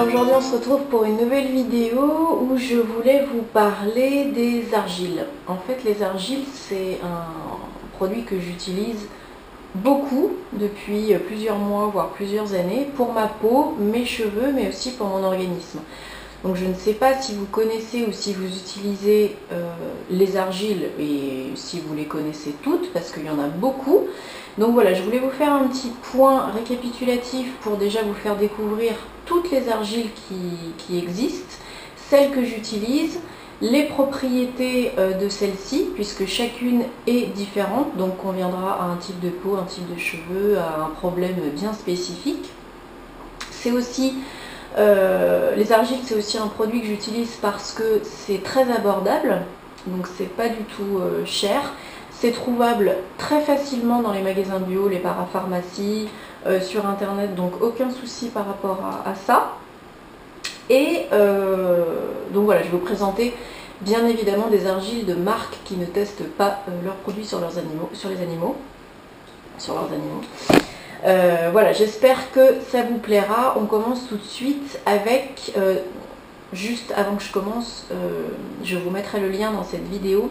Alors aujourd'hui on se retrouve pour une nouvelle vidéo où je voulais vous parler des argiles. En fait les argiles c'est un produit que j'utilise beaucoup depuis plusieurs mois voire plusieurs années pour ma peau, mes cheveux mais aussi pour mon organisme. Donc je ne sais pas si vous connaissez ou si vous utilisez les argiles et si vous les connaissez toutes parce qu'il y en a beaucoup. Donc voilà, je voulais vous faire un petit point récapitulatif pour déjà vous faire découvrir toutes les argiles qui existent, celles que j'utilise, les propriétés de celles-ci, puisque chacune est différente, donc conviendra à un type de peau, un type de cheveux, à un problème bien spécifique. C'est aussi, les argiles, c'est aussi un produit que j'utilise parce que c'est très abordable, donc c'est pas du tout cher. C'est trouvable très facilement dans les magasins bio, les parapharmacies, sur internet, donc aucun souci par rapport à ça. Et donc voilà, je vais vous présenter bien évidemment des argiles de marques qui ne testent pas leurs produits sur leurs animaux, voilà, j'espère que ça vous plaira. On commence tout de suite avec, juste avant que je commence, je vous mettrai le lien dans cette vidéo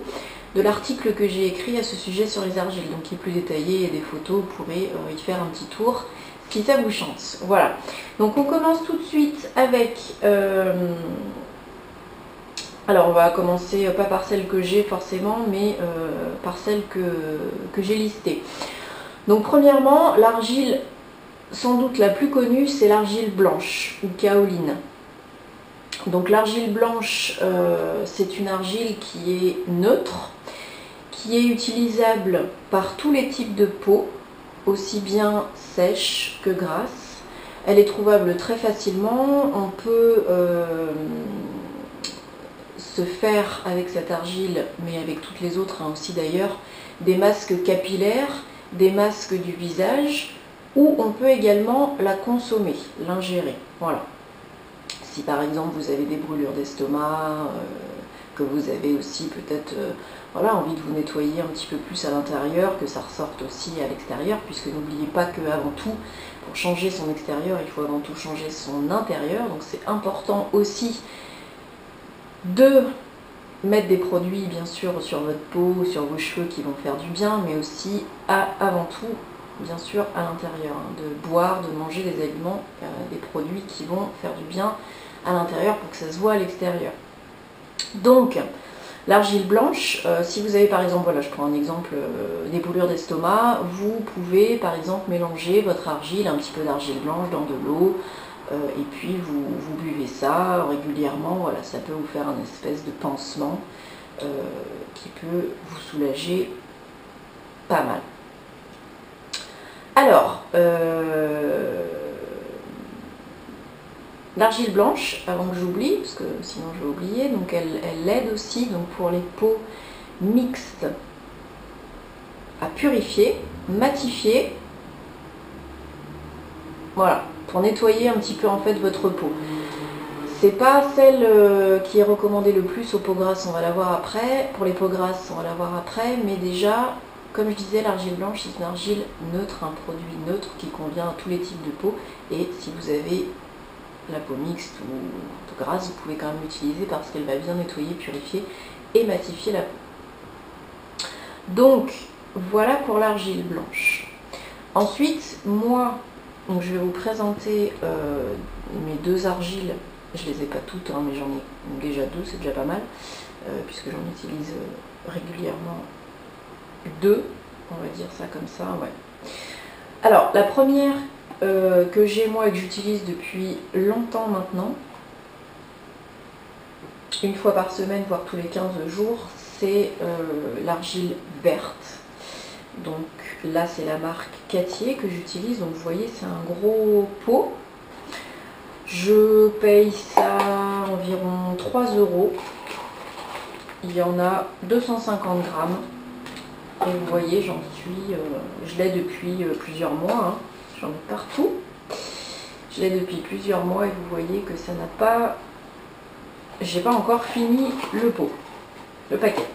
de l'article que j'ai écrit à ce sujet sur les argiles, donc qui est plus détaillé et des photos, vous pourrez y faire un petit tour si ça vous chante. Voilà, donc on commence tout de suite avec, alors on va commencer pas par celle que j'ai forcément, mais par celle que j'ai listée. Donc premièrement, l'argile sans doute la plus connue, c'est l'argile blanche ou kaoline. Donc l'argile blanche, c'est une argile qui est neutre, qui est utilisable par tous les types de peau, aussi bien sèche que grasse. Elle est trouvable très facilement. On peut se faire avec cette argile, mais avec toutes les autres aussi d'ailleurs, des masques capillaires, des masques du visage, ou on peut également la consommer, l'ingérer. Voilà. Si par exemple vous avez des brûlures d'estomac, que vous avez aussi peut-être voilà, envie de vous nettoyer un petit peu plus à l'intérieur, que ça ressorte aussi à l'extérieur, puisque n'oubliez pas qu'avant tout, pour changer son extérieur, il faut avant tout changer son intérieur. Donc c'est important aussi de mettre des produits bien sûr sur votre peau, sur vos cheveux qui vont faire du bien, mais aussi avant tout, bien sûr à l'intérieur, hein, de boire, de manger des aliments, des produits qui vont faire du bien à l'intérieur pour que ça se voit à l'extérieur. Donc l'argile blanche, si vous avez par exemple, voilà je prends un exemple, des brûlures d'estomac, vous pouvez par exemple mélanger votre argile, un petit peu d'argile blanche dans de l'eau, et puis vous buvez ça régulièrement. Voilà, ça peut vous faire un espèce de pansement qui peut vous soulager pas mal. Alors, l'argile blanche, avant que j'oublie, parce que sinon je vais oublier, donc elle aide aussi donc pour les peaux mixtes à purifier, matifier, voilà, pour nettoyer un petit peu en fait votre peau. C'est pas celle qui est recommandée le plus aux peaux grasses, on va la voir après. Pour les peaux grasses, on va la voir après, mais déjà, comme je disais, l'argile blanche, c'est une argile neutre, un produit neutre qui convient à tous les types de peau. Et si vous avez la peau mixte ou grasse, vous pouvez quand même l'utiliser parce qu'elle va bien nettoyer, purifier et matifier la peau. Donc, voilà pour l'argile blanche. Ensuite, moi, donc je vais vous présenter mes deux argiles. Je les ai pas toutes, hein, mais j'en ai déjà deux, c'est déjà pas mal, puisque j'en utilise régulièrement deux, on va dire ça comme ça, ouais. Alors, la première que j'ai moi et que j'utilise depuis longtemps maintenant, une fois par semaine, voire tous les 15 jours, c'est l'argile verte. Donc là, c'est la marque Cattier que j'utilise, donc vous voyez, c'est un gros pot. Je paye ça environ 3 €. Il y en a 250 grammes. Et vous voyez, j'en suis, je l'ai depuis plusieurs mois, hein. J'en ai partout. Je l'ai depuis plusieurs mois et vous voyez que ça n'a pas... J'ai pas encore fini le pot, le paquet.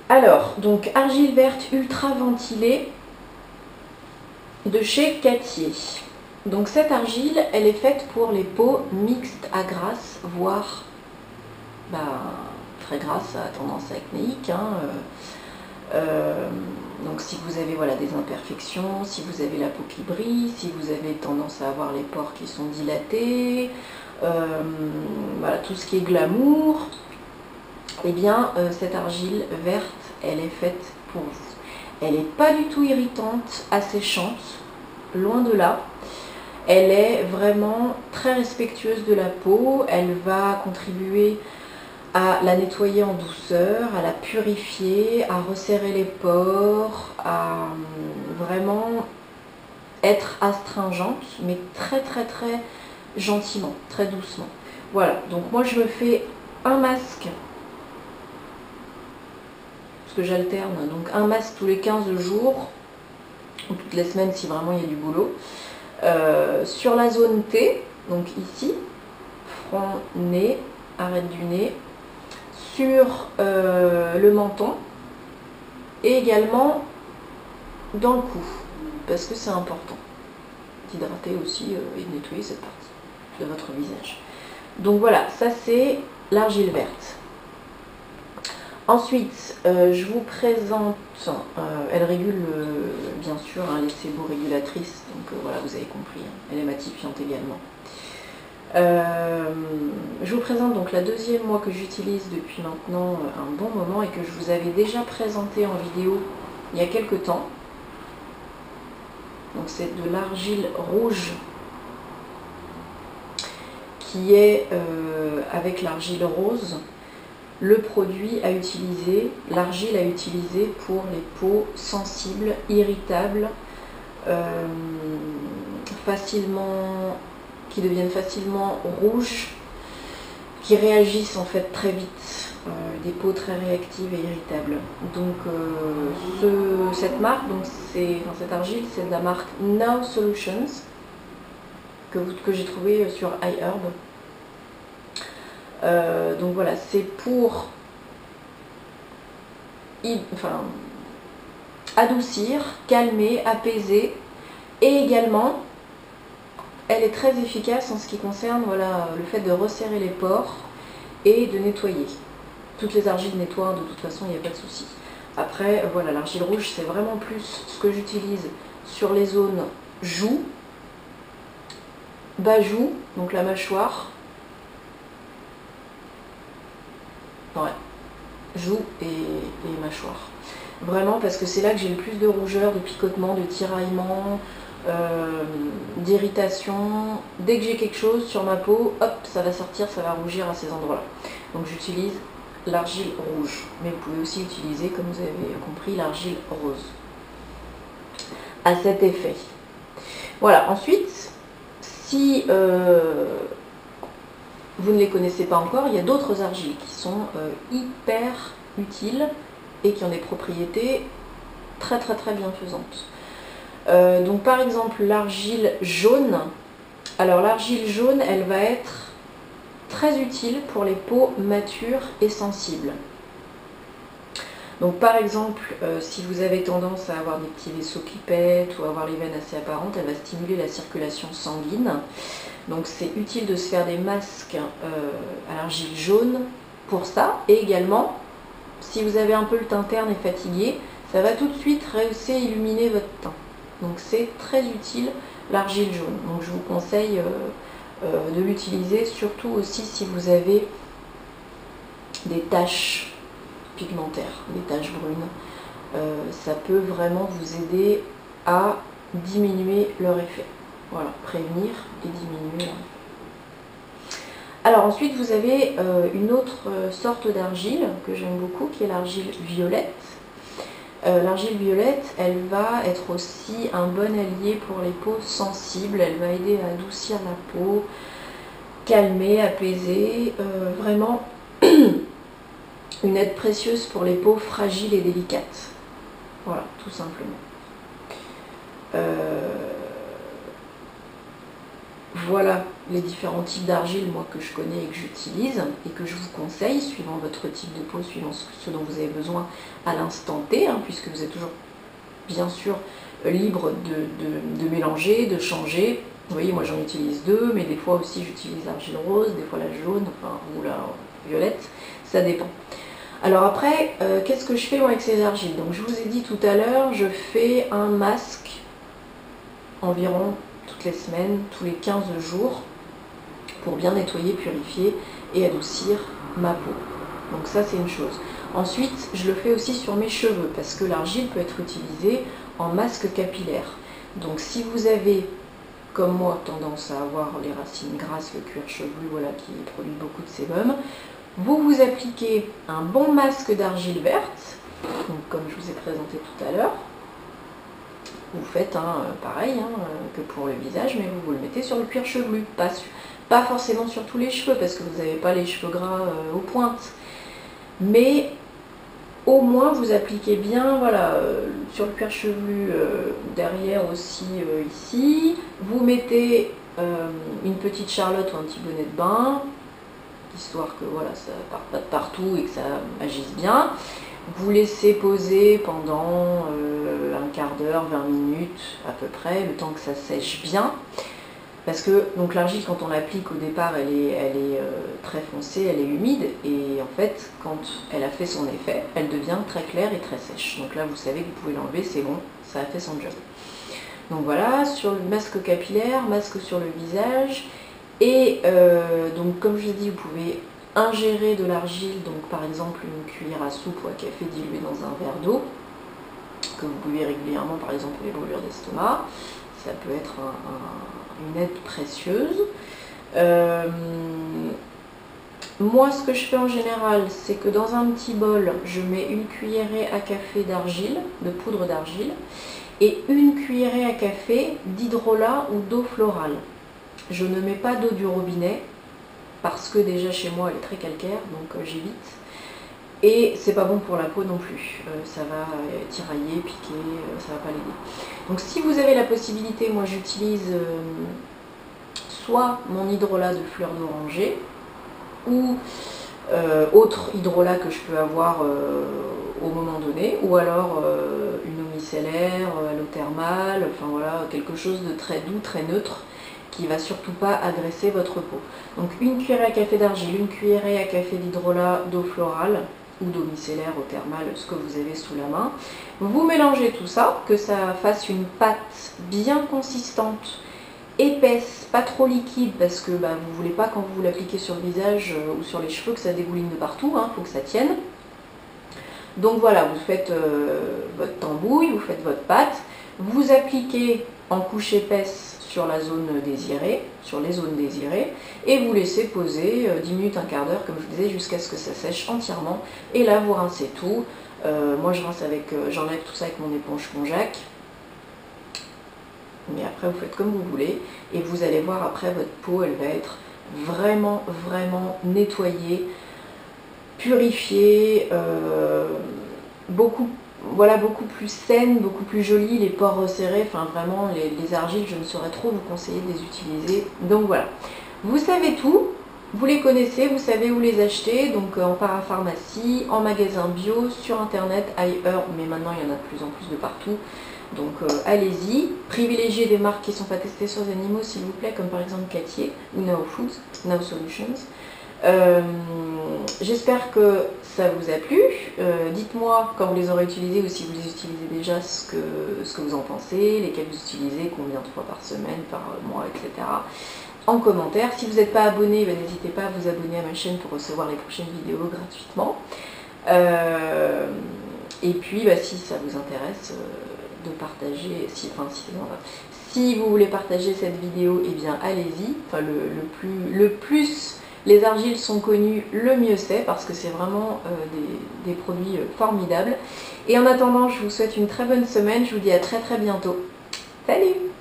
Alors, donc argile verte ultra ventilée de chez Cattier. Donc cette argile, elle est faite pour les peaux mixtes à grasses, voire très grasse, à tendance acnéique. Donc si vous avez voilà, des imperfections, si vous avez la peau qui brille, si vous avez tendance à avoir les pores qui sont dilatés, voilà, tout ce qui est glamour, eh bien cette argile verte, elle est faite pour vous. Elle n'est pas du tout irritante, asséchante, loin de là. Elle est vraiment très respectueuse de la peau, elle va contribuer à la nettoyer en douceur, à la purifier, à resserrer les pores, à vraiment être astringente, mais très très très gentiment, très doucement. Voilà, donc moi je me fais un masque, parce que j'alterne, donc un masque tous les 15 jours, ou toutes les semaines si vraiment il y a du boulot, sur la zone T, donc ici, front, nez, arête du nez, sur le menton et également dans le cou, parce que c'est important d'hydrater aussi et de nettoyer cette partie de votre visage. Donc voilà, ça c'est l'argile verte. Ensuite, je vous présente, elle régule bien sûr les séborégulatrices, donc voilà, vous avez compris, elle est matifiante également. Je vous présente donc la deuxième moi que j'utilise depuis maintenant un bon moment et que je vous avais déjà présenté en vidéo il y a quelques temps. Donc c'est de l'argile rouge qui est avec l'argile rose le produit à utiliser, l'argile à utiliser pour les peaux sensibles, irritables, qui deviennent facilement rouges, qui réagissent en fait très vite, des peaux très réactives et irritables. Donc cette marque, donc cette argile, c'est de la marque Now Solutions que j'ai trouvé sur iHerb. Donc voilà, c'est pour adoucir, calmer, apaiser, et également elle est très efficace en ce qui concerne voilà, le fait de resserrer les pores et de nettoyer. Toutes les argiles nettoient, de toute façon, il n'y a pas de souci. Après, voilà, l'argile rouge, c'est vraiment plus ce que j'utilise sur les zones joues, bas-joues, donc la mâchoire, ouais, joues et mâchoire. Vraiment parce que c'est là que j'ai le plus de rougeur, de picotement, de tiraillement, d'irritation. Dès que j'ai quelque chose sur ma peau, hop, ça va sortir, ça va rougir à ces endroits-là. Donc j'utilise l'argile rouge, mais vous pouvez aussi utiliser, comme vous avez compris, l'argile rose à cet effet. Voilà, ensuite, si vous ne les connaissez pas encore, il y a d'autres argiles qui sont hyper utiles et qui ont des propriétés très très très bienfaisantes. Donc par exemple l'argile jaune. Alors l'argile jaune, elle va être très utile pour les peaux matures et sensibles. Donc par exemple, si vous avez tendance à avoir des petits vaisseaux qui pètent ou avoir les veines assez apparentes, elle va stimuler la circulation sanguine. Donc c'est utile de se faire des masques à l'argile jaune pour ça. Et également, si vous avez un peu le teint terne et fatigué, ça va tout de suite rehausser et illuminer votre teint. Donc c'est très utile l'argile jaune. Donc je vous conseille de l'utiliser, surtout aussi si vous avez des taches pigmentaires, des taches brunes. Ça peut vraiment vous aider à diminuer leur effet. Voilà, prévenir et diminuer leur effet. Alors ensuite vous avez une autre sorte d'argile que j'aime beaucoup, qui est l'argile violette. L'argile violette, elle va être aussi un bon allié pour les peaux sensibles. Elle va aider à adoucir la peau, calmer, apaiser. Vraiment une aide précieuse pour les peaux fragiles et délicates. Voilà, tout simplement. Voilà les différents types d'argile moi que je connais et que j'utilise et que je vous conseille suivant votre type de peau, suivant ce dont vous avez besoin à l'instant T, puisque vous êtes toujours bien sûr libre de mélanger, de changer. Vous voyez, moi j'en utilise deux, mais des fois aussi j'utilise l'argile rose, des fois la jaune, enfin, ou la violette, ça dépend. Alors après, qu'est-ce que je fais moi avec ces argiles? Donc je vous ai dit tout à l'heure, je fais un masque environ toutes les semaines, tous les 15 jours, pour bien nettoyer, purifier et adoucir ma peau. Donc ça c'est une chose. Ensuite, je le fais aussi sur mes cheveux, parce que l'argile peut être utilisée en masque capillaire. Donc si vous avez, comme moi, tendance à avoir les racines grasses, le cuir chevelu, voilà, qui produit beaucoup de sébum, vous vous appliquez un bon masque d'argile verte, donc comme je vous ai présenté tout à l'heure. Vous faites pareil que pour le visage, mais vous le mettez sur le cuir chevelu, pas forcément sur tous les cheveux, parce que vous n'avez pas les cheveux gras aux pointes. Mais au moins vous appliquez bien, voilà, sur le cuir chevelu, derrière aussi, ici. Vous mettez une petite charlotte ou un petit bonnet de bain, histoire que voilà, ça ne parte pas de partout et que ça agisse bien. Vous laissez poser pendant un quart d'heure, 20 minutes à peu près, le temps que ça sèche bien. Parce que donc l'argile, quand on l'applique au départ, elle est très foncée, elle est humide, et en fait, quand elle a fait son effet, elle devient très claire et très sèche. Donc là, vous savez que vous pouvez l'enlever, c'est bon, ça a fait son job. Donc voilà, sur le masque capillaire, masque sur le visage, et donc comme je l'ai dit, vous pouvez ingérer de l'argile, donc par exemple une cuillère à soupe ou à café diluée dans un verre d'eau, que vous buvez régulièrement, par exemple pour les brûlures d'estomac. Ça peut être une aide précieuse. Moi, ce que je fais en général, c'est que dans un petit bol, je mets une cuillerée à café d'argile, de poudre d'argile, et une cuillerée à café d'hydrolat ou d'eau florale. Je ne mets pas d'eau du robinet, parce que déjà chez moi elle est très calcaire, donc j'évite. Et c'est pas bon pour la peau non plus, ça va tirailler, piquer, ça va pas l'aider. Donc si vous avez la possibilité, moi j'utilise soit mon hydrolat de fleurs d'oranger, ou autre hydrolat que je peux avoir au moment donné, ou alors une eau micellaire, l'eau thermale, enfin voilà, quelque chose de très doux, très neutre, qui va surtout pas agresser votre peau. Donc une cuillerée à café d'argile, une cuillerée à café d'hydrolat d'eau florale ou d'eau micellaire, eau thermale, ce que vous avez sous la main. Vous mélangez tout ça, que ça fasse une pâte bien consistante, épaisse, pas trop liquide, parce que vous ne voulez pas quand vous l'appliquez sur le visage ou sur les cheveux que ça dégouline de partout, faut que ça tienne. Donc voilà, vous faites votre tambouille, vous faites votre pâte, vous appliquez en couche épaisse sur la zone désirée, sur les zones désirées, et vous laissez poser 10 minutes, un quart d'heure, comme je vous disais, jusqu'à ce que ça sèche entièrement. Et là, vous rincez tout. Moi, je rince avec, j'enlève tout ça avec mon éponge Conjac. Mais après, vous faites comme vous voulez, et vous allez voir après, votre peau, elle va être vraiment, vraiment nettoyée, purifiée, beaucoup plus saine, beaucoup plus jolie, les pores resserrés, enfin vraiment les argiles, je ne saurais trop vous conseiller de les utiliser. Donc voilà, vous savez tout, vous les connaissez, vous savez où les acheter, donc en parapharmacie, en magasin bio, sur internet, ailleurs, mais maintenant il y en a de plus en plus de partout. Donc allez-y, privilégiez des marques qui ne sont pas testées sur les animaux s'il vous plaît, comme par exemple Cattier ou Now Foods, Now Solutions. J'espère que ça vous a plu. Dites-moi quand vous les aurez utilisés ou si vous les utilisez déjà ce que vous en pensez, lesquels vous utilisez, combien de fois par semaine, par mois, etc. En commentaire. Si vous n'êtes pas abonné, n'hésitez pas à vous abonner à ma chaîne pour recevoir les prochaines vidéos gratuitement. Et puis si ça vous intéresse de partager, si vous voulez partager cette vidéo, eh bien allez-y. Enfin, le plus les argiles sont connues, le mieux c'est, parce que c'est vraiment des produits formidables. Et en attendant, je vous souhaite une très bonne semaine, je vous dis à très très bientôt. Salut!